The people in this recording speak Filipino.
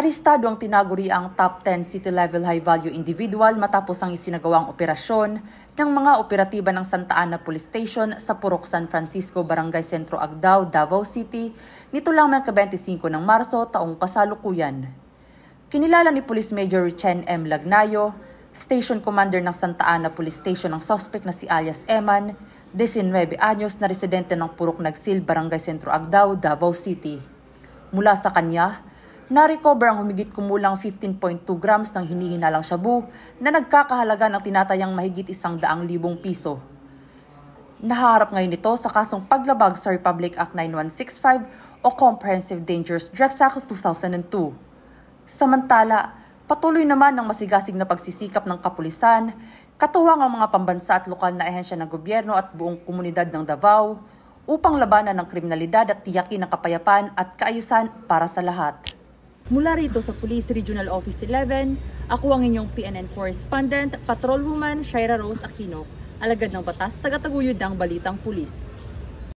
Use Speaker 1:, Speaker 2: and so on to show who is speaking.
Speaker 1: Arestado ang tinaguriang top 10 city-level high-value individual matapos ang isinagawang operasyon ng mga operatiba ng Santa Ana Police Station sa Purok San Francisco, Barangay Centro Agdao, Davao City, nito lang ng 25 ng Marso taong kasalukuyan. Kinilala ni Police Major Richen M. Lagnayo, Station Commander ng Santa Ana Police Station ang suspect na si alias Eman, 19 anyos na residente ng Purok Nagsil, Barangay Centro Agdao, Davao City. Mula sa kanya, na-recover ang humigit kumulang 15.2 grams ng hinihinalang shabu na nagkakahalaga ng tinatayang mahigit 100,000 piso. Naharap ngayon ito sa kasong paglabag sa Republic Act 9165 o Comprehensive Dangerous Drugs Act of 2002. Samantala, patuloy naman ang masigasig na pagsisikap ng kapulisan, katuwang ang mga pambansa at lokal na ahensya ng gobyerno at buong komunidad ng Davao upang labanan ng kriminalidad at tiyakin ang kapayapaan at kaayusan para sa lahat. Mula rito sa Police Regional Office 11, ako ang inyong PNN correspondent, Patrolwoman Shaira Rose Aquino, alagad ng batas, tagataguyod ng Balitang Pulis.